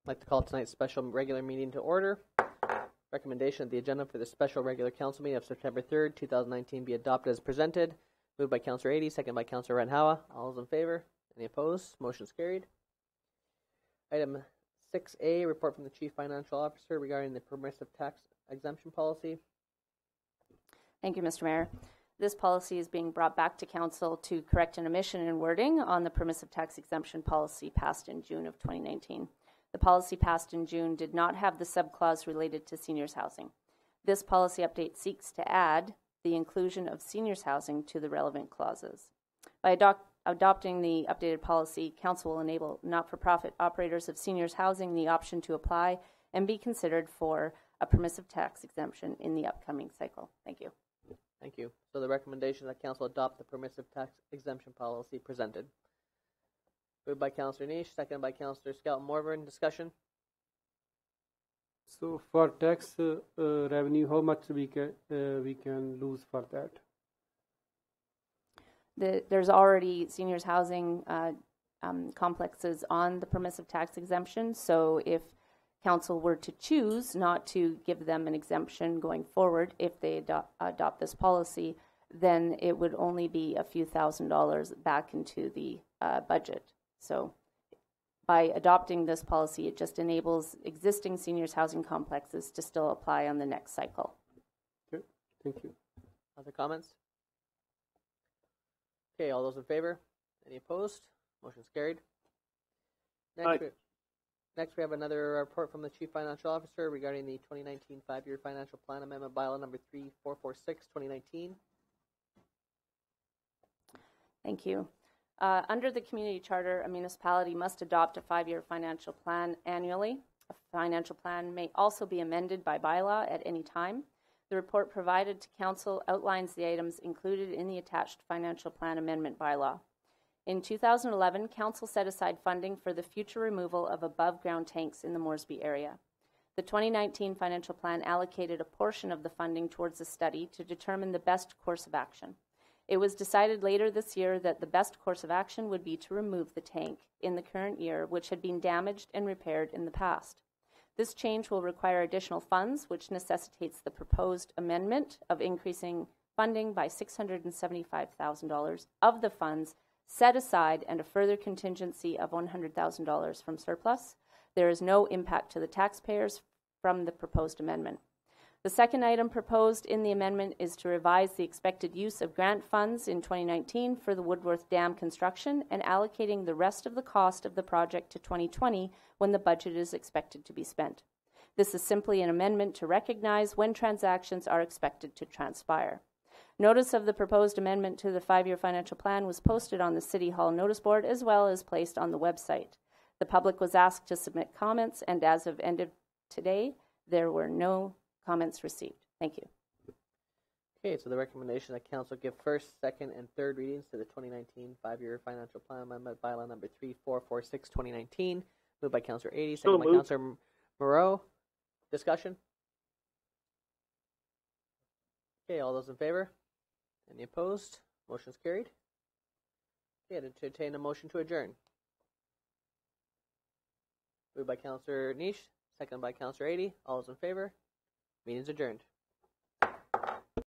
I'd like to call tonight's special regular meeting to order. Recommendation of the agenda for the special regular council meeting of September 3rd, 2019 be adopted as presented. Moved by Councillor Ady, second by Councillor Randhawa. All those in favor? Any opposed? Motion's carried. Item 6A, report from the Chief Financial Officer regarding the permissive tax exemption policy. Thank you, Mr. Mayor. This policy is being brought back to Council to correct an omission in wording on the permissive tax exemption policy passed in June of 2019. The policy passed in June did not have the subclause related to seniors housing. This policy update seeks to add the inclusion of seniors housing to the relevant clauses. By adopting the updated policy, Council will enable not-for-profit operators of seniors housing the option to apply and be considered for a permissive tax exemption in the upcoming cycle. Thank you. Thank you. So the recommendation that Council adopt the permissive tax exemption policy presented. Moved by Councillor Niche, seconded by Councillor Skelton Morburn. Discussion? So for tax revenue, how much we can lose for that? There's already seniors housing complexes on the permissive tax exemption. So if Council were to choose not to give them an exemption going forward, if they adopt this policy, then it would only be a few $1,000s back into the budget. So by adopting this policy, it just enables existing seniors housing complexes to still apply on the next cycle. Okay, thank you. Other comments? Okay, all those in favor? Any opposed? Motion's carried. Next, we have another report from the Chief Financial Officer regarding the 2019 5-year financial plan amendment bylaw number 3446, 2019. Thank you. Under the community charter, a municipality must adopt a 5-year financial plan annually. A financial plan may also be amended by bylaw at any time. The report provided to Council outlines the items included in the attached financial plan amendment bylaw. In 2011, Council set aside funding for the future removal of above-ground tanks in the Moresby area. The 2019 financial plan allocated a portion of the funding towards a study to determine the best course of action. It was decided later this year that the best course of action would be to remove the tank in the current year, which had been damaged and repaired in the past. This change will require additional funds, which necessitates the proposed amendment of increasing funding by $675,000 of the funds set aside and a further contingency of $100,000 from surplus. There is no impact to the taxpayers from the proposed amendment. The second item proposed in the amendment is to revise the expected use of grant funds in 2019 for the Woodworth Dam construction and allocating the rest of the cost of the project to 2020 when the budget is expected to be spent. This is simply an amendment to recognize when transactions are expected to transpire. Notice of the proposed amendment to the 5-year financial plan was posted on the City Hall notice board as well as placed on the website. The public was asked to submit comments, and as of end of today, there were no comments received. Thank you. Okay, so the recommendation that Council give first, second, and third readings to the 2019 5-year financial plan amendment bylaw number 3446, 2019. Moved by Councillor Ady, second by Councillor Moreau. Discussion? Okay, all those in favor? Any opposed? Motion's carried. Okay, to entertain a motion to adjourn. Moved by Councillor Niche, second by Councillor Ady. All those in favor? Meeting's adjourned.